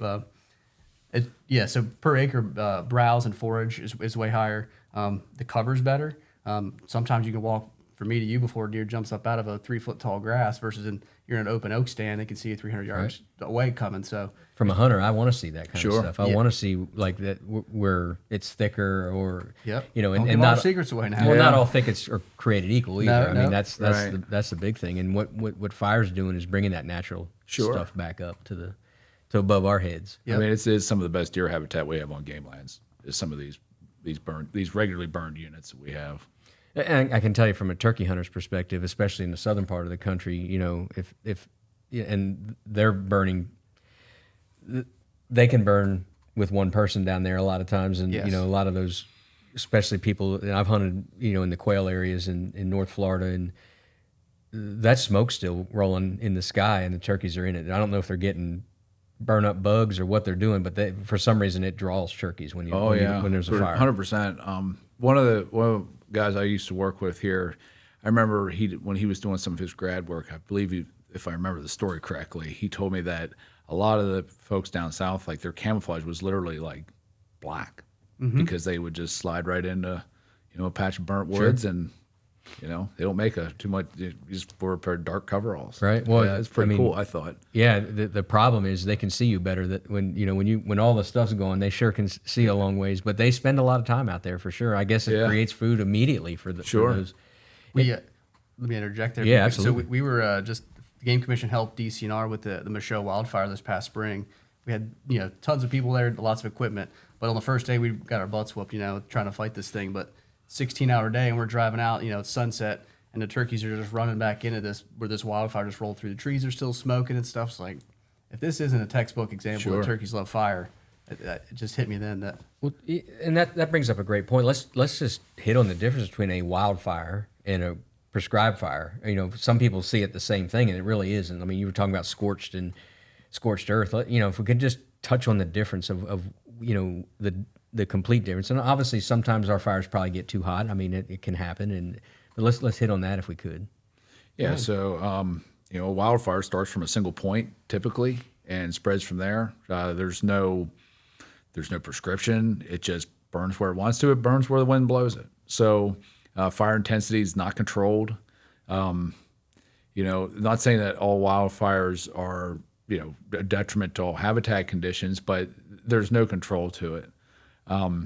So per acre, browse and forage is way higher. The cover's better. Sometimes you can walk from me to you before a deer jumps up out of a 3-foot tall grass versus you're in an open oak stand, they can see you 300 yards away coming. So from a hunter, I want to see that kind of stuff. I Yeah. want to see like that where it's thicker or Yep. and give not our secrets away now. Well, not all thickets are created equal either. I mean, that's Right. that's the big thing. And what fire's doing is bringing that natural stuff back up to above our heads. I mean, it's some of the best deer habitat we have on game lands. Is some of these regularly burned units that we have. And I can tell you from a turkey hunter's perspective, especially in the southern part of the country, if and they're burning, they can burn with one person down there a lot of times, and Yes. a lot of those, especially people. And I've hunted, in the quail areas in North Florida, and that smoke's still rolling in the sky and the turkeys are in it. I don't know if they're getting burn up bugs or what they're doing, but for some reason it draws turkeys when there's a fire. 100%. One of the guys I used to work with here, I remember when he was doing some of his grad work, I believe if I remember the story correctly, he told me that a lot of the folks down south, like their camouflage was literally like black because they would just slide right into, a patch of burnt woods and, they don't make too much. You just wear a pair of dark coveralls. Right. Well, yeah, it's pretty cool, I thought. Yeah. The problem is they can see you better when all the stuff's going, they sure can see a long ways, but they spend a lot of time out there for sure. I guess it creates food immediately for those. Let me interject there. Yeah, absolutely. So we were the Game Commission helped DCNR with the Michaud wildfire this past spring. We had tons of people there, lots of equipment, but on the first day we got our butts whooped, trying to fight this thing. But 16-hour day, and we're driving out, it's sunset, and the turkeys are just running back into this wildfire just rolled through. The trees are still smoking and stuff. It's like, if this isn't a textbook example of turkeys love fire, it just hit me then that. Well, and that brings up a great point. Let's just hit on the difference between a wildfire and a prescribed fire. Some people see it the same thing, and it really isn't. I mean, you were talking about scorched earth. If we could just touch on the difference of the complete difference. And obviously, sometimes our fires probably get too hot. I mean, it can happen. But let's hit on that if we could. Yeah. So a wildfire starts from a single point typically and spreads from there. There's no prescription. It just burns where it wants to. It burns where the wind blows it. So fire intensity is not controlled. Not saying that all wildfires are a detriment to all habitat conditions, but there's no control to it.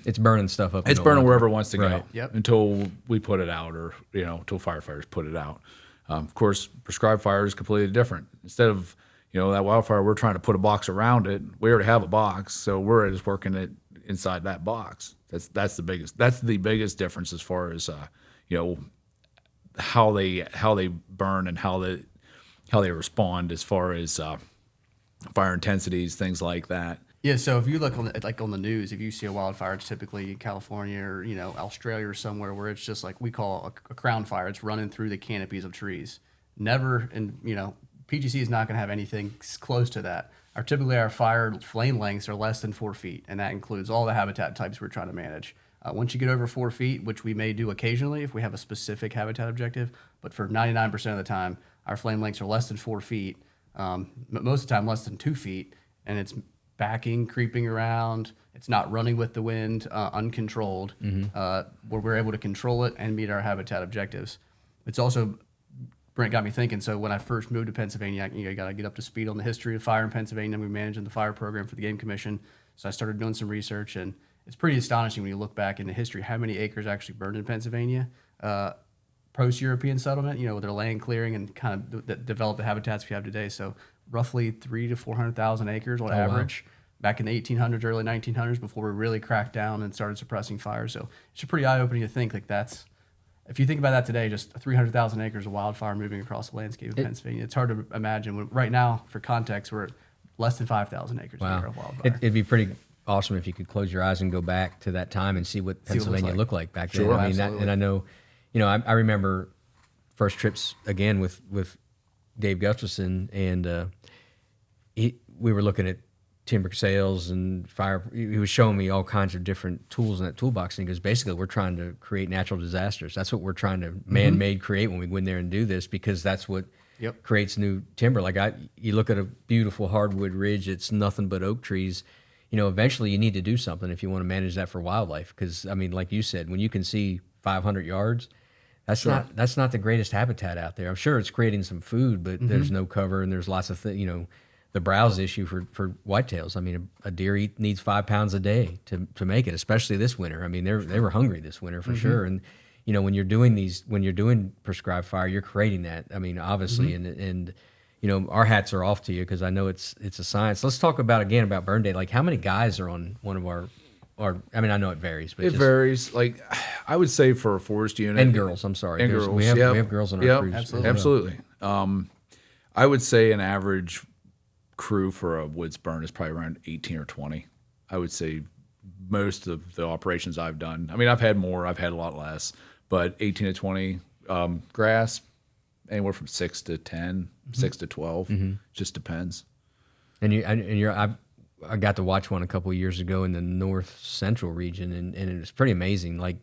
It's burning stuff up. It's burning wherever it wants to go Yep. until we put it out, or until firefighters put it out. Of course, prescribed fire is completely different. Instead of that wildfire, we're trying to put a box around it. We already have a box, so we're just working it inside that box. That's the biggest difference as far as how they burn and how they respond as far as fire intensities, things like that. Yeah, so if you look on the news, if you see a wildfire, it's typically in California or Australia or somewhere where it's just like we call a crown fire. It's running through the canopies of trees. Never, and PGC is not going to have anything close to that. Our fire flame lengths are less than 4 feet, and that includes all the habitat types we're trying to manage. Once you get over 4 feet, which we may do occasionally if we have a specific habitat objective, but for 99% of the time, our flame lengths are less than 4 feet. Most of the time, less than 2 feet, and it's backing, creeping around. It's not running with the wind, uncontrolled, where we're able to control it and meet our habitat objectives. It's also, Brent got me thinking, so when I first moved to Pennsylvania, you got to get up to speed on the history of fire in Pennsylvania. We're managing the fire program for the Game Commission. So I started doing some research, and it's pretty astonishing when you look back into history how many acres actually burned in Pennsylvania. Post-European settlement, with their land clearing and kind of develop the habitats we have today. So roughly 300,000 to 400,000 acres on average back in the 1800s, early 1900s, before we really cracked down and started suppressing fires. So it's pretty eye-opening to think if you think about that today, just 300,000 acres of wildfire moving across the landscape of Pennsylvania. It's hard to imagine. Right now, for context, we're at less than 5,000 acres of wildfire. It'd be pretty awesome if you could close your eyes and go back to that time and see what Pennsylvania looked like back then. Sure, I mean, and I know, I remember first trips again with Dave Gustafson, and we were looking at timber sales and fire. He was showing me all kinds of different tools in that toolbox, and he goes, basically, we're trying to create natural disasters. That's what we're trying to man-made create when we go in there and do this, because that's what creates new timber. Like you look at a beautiful hardwood ridge, it's nothing but oak trees. Eventually you need to do something if you want to manage that for wildlife. Because I mean, like you said, when you can see 500 yards, that's not the greatest habitat out there. I'm sure it's creating some food, but there's no cover, and there's lots of the browse issue for whitetails. I mean, a deer needs 5 pounds a day to make it, especially this winter. I mean, they were hungry this winter for sure. And when you're doing prescribed fire, you're creating that. I mean, obviously, and our hats are off to you, because I know it's a science. Let's talk about burn day. Like, how many guys are on one of our I mean, I know it varies, but it varies. Like, I would say for a forest unit, and girls. I'm sorry, and girls. We have girls on our crews. Absolutely. I would say an average crew for a woods burn is probably around 18 or 20. I would say most of the operations I've done. I mean, I've had more, I've had a lot less, but 18 to 20. Grass, anywhere from 6 to 10, 6 to 12. Just depends. And I got to watch one a couple of years ago in the North Central region, and it was pretty amazing. Like,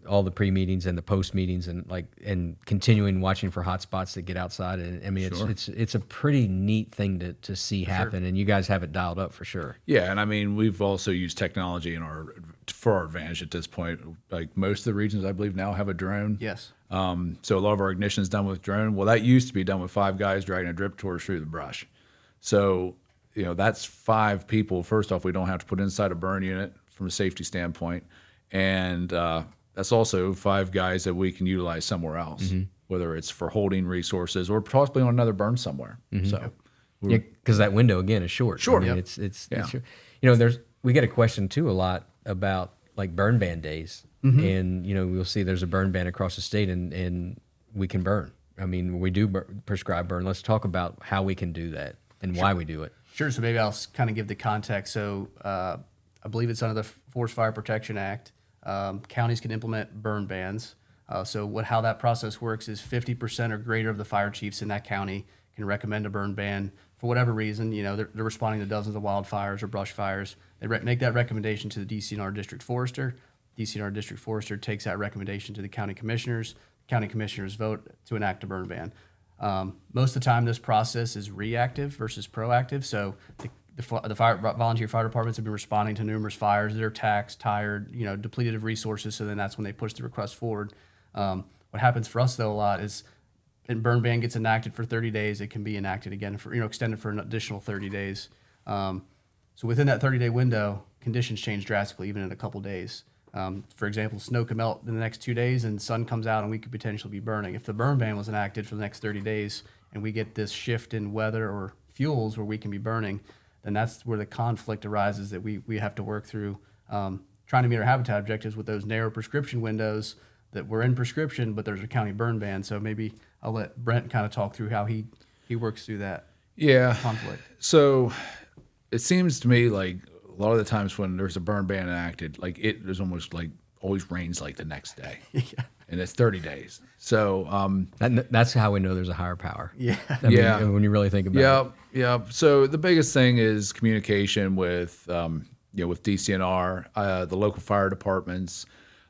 all the pre-meetings and the post-meetings, and continuing watching for hot spots that get outside. And I mean, it's a pretty neat thing to see happen, and you guys have it dialed up for sure. Yeah, and I mean, we've also used technology for our advantage at this point. Like most of the regions, I believe, now have a drone. Yes. So a lot of our ignition is done with drone. Well, that used to be done with 5 guys dragging a drip torch through the brush. So, that's 5 people. First off, we don't have to put inside a burn unit from a safety standpoint. And that's also 5 guys that we can utilize somewhere else, whether it's for holding resources or possibly on another burn somewhere. So, because that window again is short. Short. I mean, it's short. We get a question too a lot about like burn ban days, and we'll see there's a burn ban across the state, and we can burn. I mean, we do prescribe burn. Let's talk about how we can do that and why we do it. Sure. So maybe I'll kind of give the context. So I believe it's under the Forest Fire Protection Act. Counties can implement burn bans. How that process works is 50% or greater of the fire chiefs in that county can recommend a burn ban for whatever reason. They're responding to dozens of wildfires or brush fires. They make that recommendation to the DCNR district forester. DCNR district forester takes that recommendation to the county commissioners. County commissioners vote to enact a burn ban. Most of the time, this process is reactive versus proactive. So the volunteer fire departments have been responding to numerous fires. They're taxed, tired, depleted of resources. So then that's when they push the request forward. What happens for us though a lot is, and burn ban gets enacted for 30 days. It can be enacted again for extended for an additional 30 days. So within that 30-day window, conditions change drastically, even in a couple days. For example, snow could melt in the next 2 days and sun comes out and we could potentially be burning. If the burn ban was enacted for the next 30 days and we get this shift in weather or fuels where we can be burning, then that's where the conflict arises that we have to work through, trying to meet our habitat objectives with those narrow prescription windows that we're in prescription, but there's a county burn ban. So maybe I'll let Brent kind of talk through how he works through that conflict. So it seems to me like a lot of the times when there's a burn ban enacted, there's almost like always rains like the next day. Yeah. And it's 30 days. So that's how we know there's a higher power. Yeah. I mean, when you really think about it. Yeah. So the biggest thing is communication with with DCNR, the local fire departments.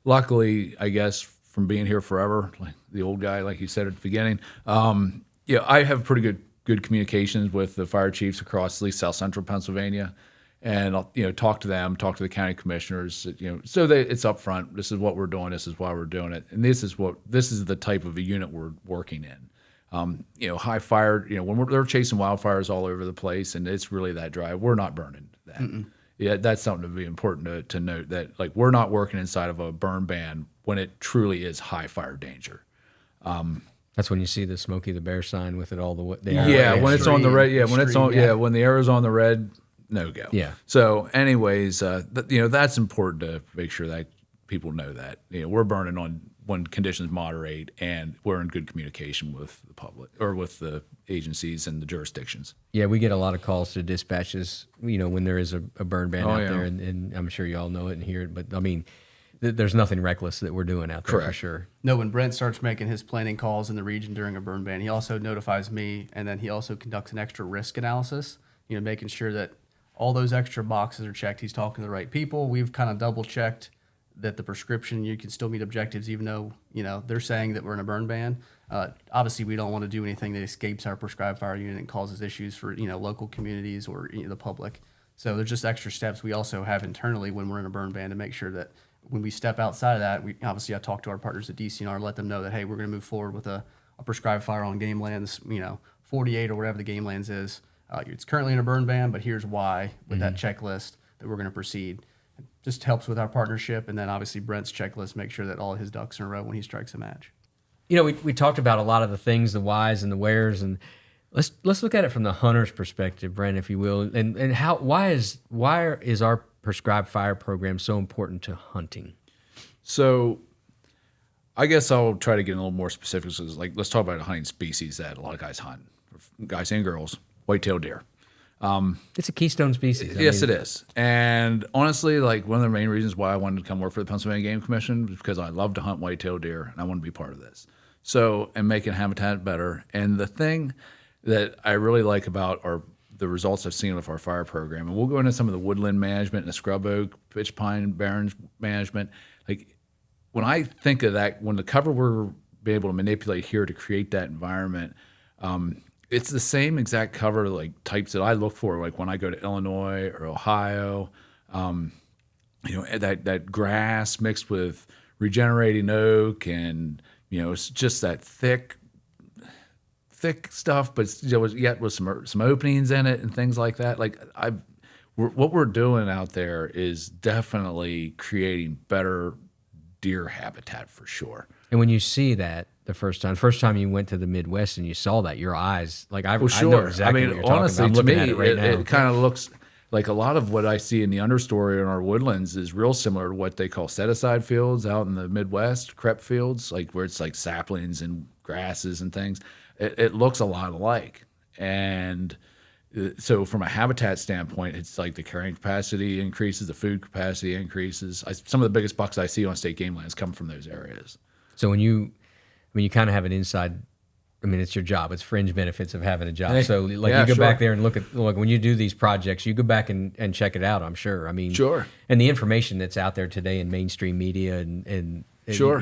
Luckily, I guess from being here forever, like the old guy, like you said at the beginning, I have pretty good communications with the fire chiefs across at least Southcentral Pennsylvania. And I'll, talk to them, talk to the county commissioners, so that it's upfront. This is what we're doing. This is why we're doing it. And this is the type of a unit we're working in. High fire, when they're chasing wildfires all over the place and it's really that dry, we're not burning that. Yeah, that's something to be important to note, that like we're not working inside of a burn ban when it truly is high fire danger. That's when you see the Smokey the Bear sign with it all the way. When it's on the red. Yeah, when it's on. Yeah, when the arrow's on the red. No go. Yeah. So, anyways, that's important to make sure that people know that we're burning on when conditions moderate, and we're in good communication with the public or with the agencies and the jurisdictions. Yeah, we get a lot of calls to dispatches. When there is a burn ban out there, and I'm sure you all know it and hear it. But I mean, there's nothing reckless that we're doing out there for sure. No, when Brent starts making his planning calls in the region during a burn ban, he also notifies me, and then he also conducts an extra risk analysis. Making sure that all those extra boxes are checked. He's talking to the right people. We've kind of double checked that the prescription, you can still meet objectives even though, they're saying that we're in a burn ban. Obviously, we don't want to do anything that escapes our prescribed fire unit and causes issues for, local communities or the public. So there's just extra steps we also have internally when we're in a burn ban to make sure that when we step outside of that, I talk to our partners at DCNR, let them know that, hey, we're going to move forward with a prescribed fire on game lands, 48 or whatever the game lands is. It's currently in a burn ban, but here's why with that checklist that we're going to proceed. It just helps with our partnership, and then obviously Brent's checklist, make sure that all his ducks are in a row when he strikes a match. We talked about a lot of the things, the whys and the wheres, and let's look at it from the hunter's perspective, Brent, if you will, and why is our prescribed fire program so important to hunting? So, I guess I'll try to get a little more specific. So let's talk about a hunting species that a lot of guys hunt, guys and girls. White-tailed deer. It's a keystone species. Yes, it is. And honestly, one of the main reasons why I wanted to come work for the Pennsylvania Game Commission was because I love to hunt white-tailed deer and I want to be part of this. So, and making habitat better. And the thing that I really like about the results I've seen with our fire program, and we'll go into some of the woodland management and the scrub oak, pitch pine, barrens management. Like when I think of that, when the cover we're be able to manipulate here to create that environment, it's the same exact cover like types that I look for, like when I go to Illinois or Ohio. That grass mixed with regenerating oak, and it's just that thick stuff, but yet with some openings in it and things like that. Like what we're doing out there is definitely creating better deer habitat for sure. And when you see that the first time you went to the Midwest and you saw that, your eyes, like I know exactly what you're honestly, talking about. I'm looking at it right now. It kind of looks like a lot of what I see in the understory in our woodlands is real similar to what they call set-aside fields out in the Midwest, crep fields, like where it's like saplings and grasses and things. It looks a lot alike. And so from a habitat standpoint, it's like the carrying capacity increases, the food capacity increases. Some of the biggest bucks I see on state game lands come from those areas. So when you kind of have an inside, I mean, it's your job. It's fringe benefits of having a job. So like you go back there and look when you do these projects, you go back and check it out, I'm sure. I mean, sure. And the information that's out there today in mainstream media and sure.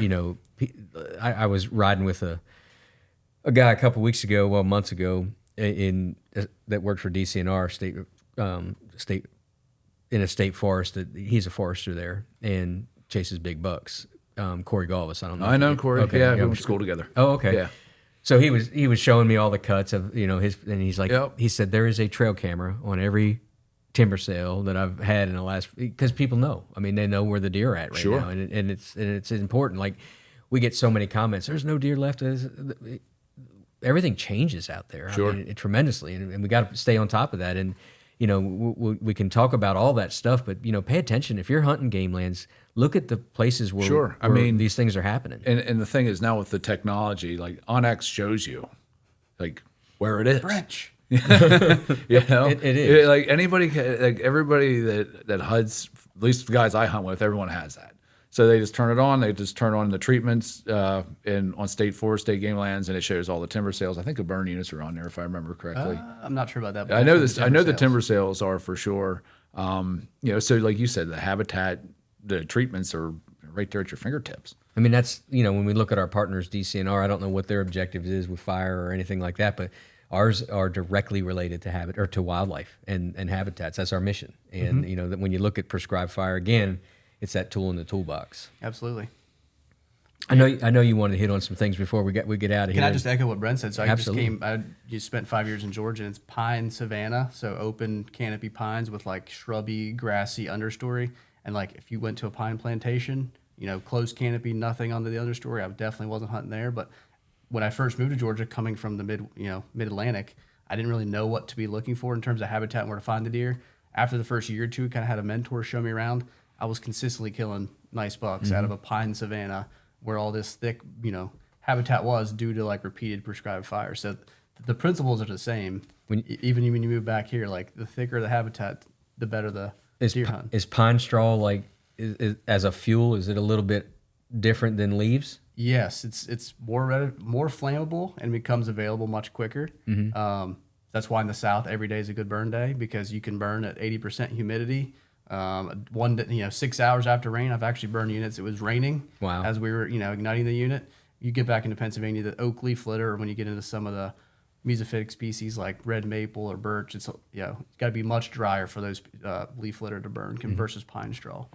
I was riding with a guy a couple weeks ago, months ago, that worked for DCNR state in a state forest. That he's a forester there and chases big bucks. Corey Galvis, I don't know. I know Corey. Okay, yeah, we went to school together. Oh, okay. Yeah. So he was showing me all the cuts of his, and he's like, Yep. he said there is a trail camera on every timber sale that I've had in the last, because people know. I mean, they know where the deer are at right Sure. now, and it's important. Like we get so many comments. There's no deer left. Everything changes out there. Sure. I mean, tremendously, and we got to stay on top of that. And we can talk about all that stuff, but pay attention if you're hunting game lands. Look at the places where, Sure. I where mean, these things are happening. And the thing is now with the technology, like OnX shows you, like where it is. Branch. It is. Like anybody, like everybody that hunts, at least the guys I hunt with, everyone has that. So they just turn it on. They just turn on the treatments on state forest, state game lands, and it shows all the timber sales. I think the burn units are on there if I remember correctly. I'm not sure about that. But I know also this. I know the timber sales are for sure. So like you said, the habitat, the treatments are right there at your fingertips. I mean, that's, when we look at our partners, DCNR, I don't know what their objective is with fire or anything like that, but ours are directly related to to wildlife and habitats. That's our mission. And, that when you look at prescribed fire, again, it's that tool in the toolbox. Absolutely. I know you wanted to hit on some things before we get out of here. Can I just echo what Brent said? So Absolutely. I just spent 5 years in Georgia, and it's pine savanna, so open canopy pines with like shrubby, grassy understory. And like if you went to a pine plantation, closed canopy, nothing on the understory, I definitely wasn't hunting there. But when I first moved to Georgia, coming from the mid-Atlantic, I didn't really know what to be looking for in terms of habitat and where to find the deer. After the first year or two, kind of had a mentor show me around. I was consistently killing nice bucks out of a pine savanna where all this thick, habitat was due to like repeated prescribed fire. So the principles are the same. Even when you move back here, like the thicker the habitat, the better the deer hunt. Is pine straw like is as a fuel? Is it a little bit different than leaves? Yes, it's more flammable and becomes available much quicker. That's why in the South every day is a good burn day because you can burn at 80% humidity. 6 hours after rain, I've actually burned units. It was raining. Wow. As we were igniting the unit. You get back into Pennsylvania, the oak leaf litter, or when you get into some of the mesophytic species like red maple or birch, it's got to be much drier for those leaf litter to burn versus pine straw.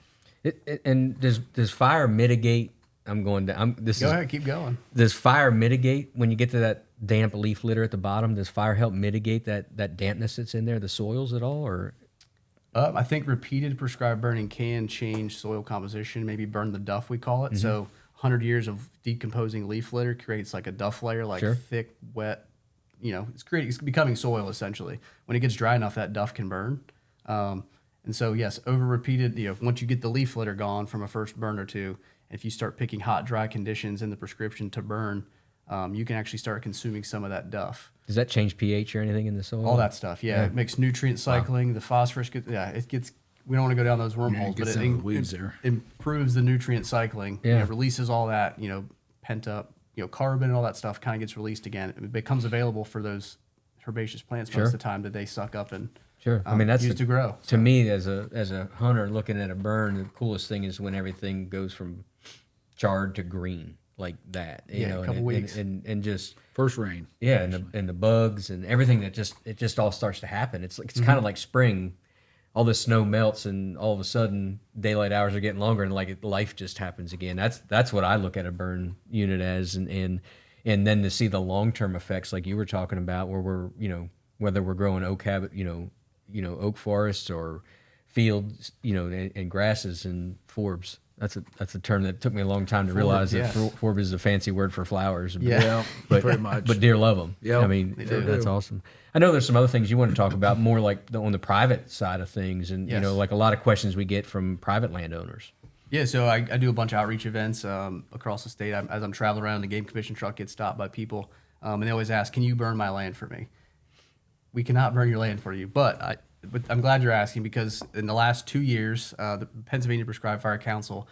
And does fire mitigate? Go ahead, keep going. Does fire mitigate when you get to that damp leaf litter at the bottom? Does fire help mitigate that dampness that's in there, the soils at all, or? I think repeated prescribed burning can change soil composition, maybe burn the duff, we call it. So 100 years of decomposing leaf litter creates like a duff layer, like Sure. thick, wet, it's becoming soil essentially. When it gets dry enough, that duff can burn. And so, yes, over repeated, once you get the leaf litter gone from a first burn or two, if you start picking hot, dry conditions in the prescription to burn, you can actually start consuming some of that duff. Does that change pH or anything in the soil? All that stuff, yeah. It makes nutrient cycling. The phosphorus we don't want to go down those wormholes, but it improves the nutrient cycling. Yeah. Releases all that, pent up carbon and all that stuff kind of gets released again. It becomes available for those herbaceous plants most of the time that they suck up and I mean, that's used to grow. To me, as a hunter looking at a burn, the coolest thing is when everything goes from charred to green like that. You know, a couple weeks. And just First rain. yeah, and the bugs and everything that just all starts to happen. It's kind of like spring. All the snow melts, and all of a sudden, daylight hours are getting longer, and like life just happens again. That's what I look at a burn unit as, and then to see the long term effects, like you were talking about, where we're whether we're growing oak habit, oak forests or fields, and grasses and forbs. That's a term that took me a long time to realize that forb is a fancy word for flowers. Yeah, but, pretty much. But deer love them. Yeah, I mean, that's awesome. I know there's some other things you want to talk about, more like on the private side of things, and like a lot of questions we get from private landowners. Yeah, so I do a bunch of outreach events across the state. As I'm traveling around, the Game Commission truck gets stopped by people, and they always ask, "Can you burn my land for me?" We cannot burn your land for you, but I'm glad you're asking, because in the last 2 years, the Pennsylvania Prescribed Fire Council,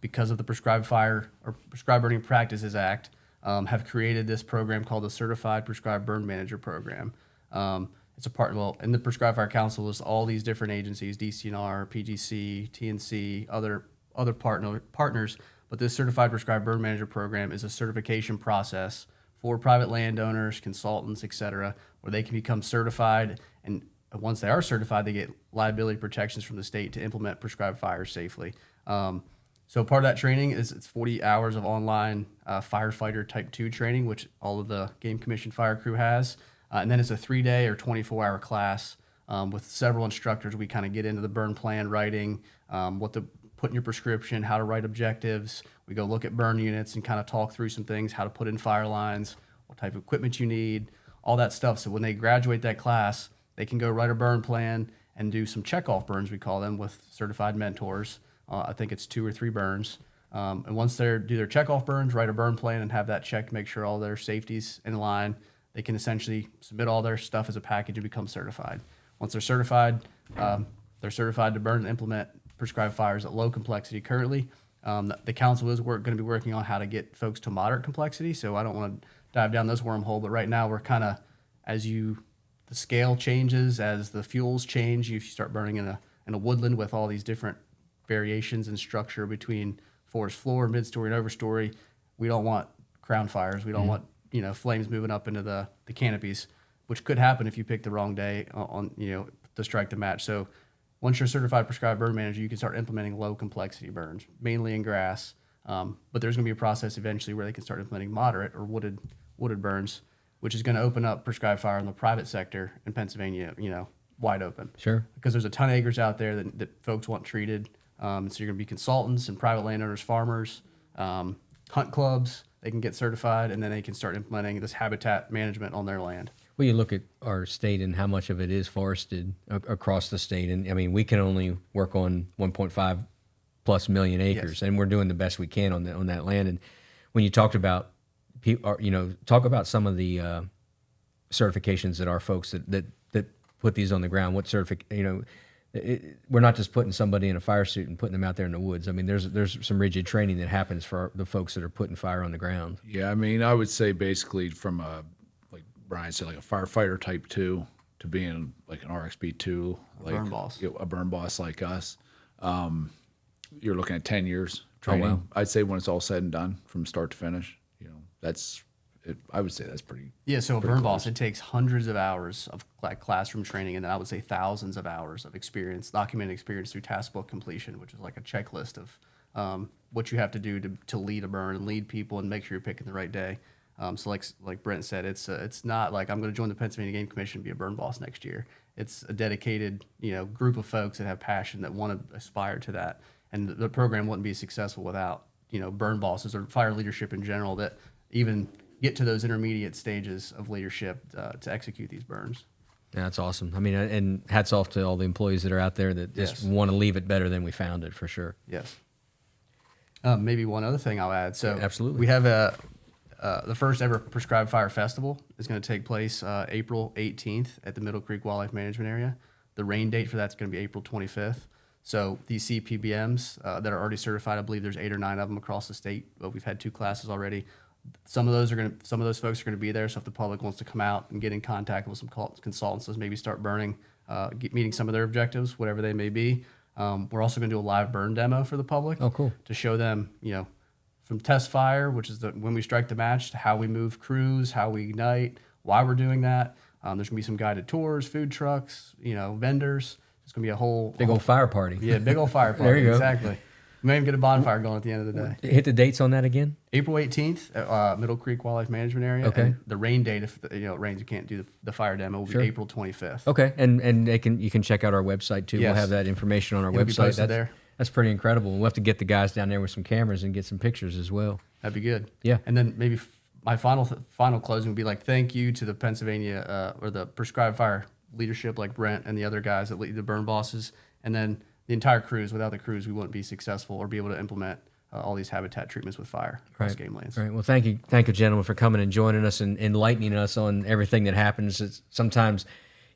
because of the Prescribed Fire or Prescribed Burning Practices Act, have created this program called the Certified Prescribed Burn Manager Program. It's a part, in the Prescribed Fire Council is all these different agencies, DCNR, PGC, TNC, other partners, but this Certified Prescribed Burn Manager Program is a certification process for private landowners, consultants, et cetera, where they can become certified, and once they are certified, they get liability protections from the state to implement prescribed fires safely. So part of that training is it's 40 hours of online firefighter type 2 training, which all of the Game Commission fire crew has. And then it's a 3-day or 24-hour class with several instructors. We kind of get into the burn plan writing, what to put in your prescription, how to write objectives. We go look at burn units and kind of talk through some things, how to put in fire lines, what type of equipment you need, all that stuff. So when they graduate that class, they can go write a burn plan and do some check-off burns, we call them, with certified mentors. I think it's 2 or 3 burns. And once they do their check-off burns, write a burn plan and have that checked, make sure all their safety's in line, they can essentially submit all their stuff as a package and become certified. Once they're certified to burn and implement prescribed fires at low complexity currently. The council is going to be working on how to get folks to moderate complexity, so I don't want to dive down this wormhole, but right now we're kind of, the scale changes, as the fuels change, if you start burning in a woodland with all these different variations in structure between forest floor, mid-story, and overstory, we don't want crown fires. We don't want flames moving up into the canopies, which could happen if you pick the wrong day to strike the match. So once you're a certified prescribed burn manager, you can start implementing low complexity burns, mainly in grass. But there's going to be a process eventually where they can start implementing moderate or wooded burns, which is going to open up prescribed fire in the private sector in Pennsylvania, wide open. Sure. Because there's a ton of acres out there that folks want treated. So you're going to be consultants and private landowners, farmers, hunt clubs. They can get certified, and then they can start implementing this habitat management on their land. Well, you look at our state and how much of it is forested across the state, and I mean, we can only work on 1.5 plus million acres, and we're doing the best we can on that land. And when you talked about, talk about some of the certifications that our folks that put these on the ground. What we're not just putting somebody in a fire suit and putting them out there in the woods. I mean, there's some rigid training that happens for the folks that are putting fire on the ground. Yeah, I mean, I would say basically from like Bryan said, like a firefighter type 2 to being like an RXP 2, like burn boss. A burn boss like us. You're looking at 10 years training. Oh, wow. I'd say when it's all said and done from start to finish, that's it. I would say that's pretty. Yeah, so a burn boss, it takes hundreds of hours of classroom training, and then I would say thousands of hours of experience, documented experience through task book completion, which is like a checklist of what you have to do to lead a burn and lead people and make sure you're picking the right day. So like Brent said, it's not like I'm going to join the Pennsylvania Game Commission and be a burn boss next year. It's a dedicated group of folks that have passion, that want to aspire to that, and the program wouldn't be successful without burn bosses or fire leadership in general that even get to those intermediate stages of leadership to execute these burns. Yeah, that's awesome. I mean, and hats off to all the employees that are out there that just want to leave it better than we found it, for sure. Yes. Maybe one other thing I'll add. So absolutely, we have the first ever Prescribed Fire Festival is going to take place April 18th at the Middle Creek Wildlife Management Area. The rain date for that's going to be April 25th. So these CPBMs that are already certified, I believe there's 8 or 9 of them across the state, but we've had 2 classes already. some of those folks are gonna be there. So if the public wants to come out and get in contact with some consultants, let's maybe start burning, meeting some of their objectives, whatever they may be. We're also gonna do a live burn demo for the public. Oh, cool. To show them, from test fire, which is when we strike the match, to how we move crews, how we ignite, why we're doing that. There's gonna be some guided tours, food trucks, vendors. It's gonna be a whole Big old fire party. Yeah, big old fire party. There you go. Exactly. We may even get a bonfire going at the end of the day. Hit the dates on that again. April 18th, at Middle Creek Wildlife Management Area. Okay. And the rain date, if it rains, you can't do the fire demo, will be April 25th. Okay, and you can check out our website too. Yes. We'll have that information on our It'll be website. posted there. That's pretty incredible. We'll have to get the guys down there with some cameras and get some pictures as well. That'd be good. Yeah. And then maybe my final closing would be like, thank you to the Pennsylvania or the prescribed fire leadership, like Brent and the other guys that lead the burn bosses, and then the entire crews. Without the crews, we wouldn't be successful or be able to implement all these habitat treatments with fire across game lands. Right. Well, thank you, gentlemen, for coming and joining us and enlightening us on everything that happens. It's sometimes,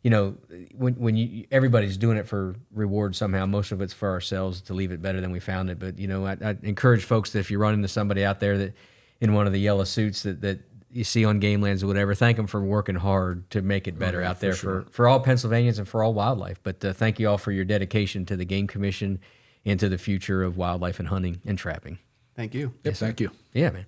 when everybody's doing it for reward somehow. Most of it's for ourselves to leave it better than we found it. But I encourage folks that if you run into somebody out there that in one of the yellow suits that you see on game lands or whatever, thank them for working hard to make it better out there for all Pennsylvanians and for all wildlife. But thank you all for your dedication to the Game Commission and to the future of wildlife and hunting and trapping. Thank you. Yep, thank you. Yeah, man.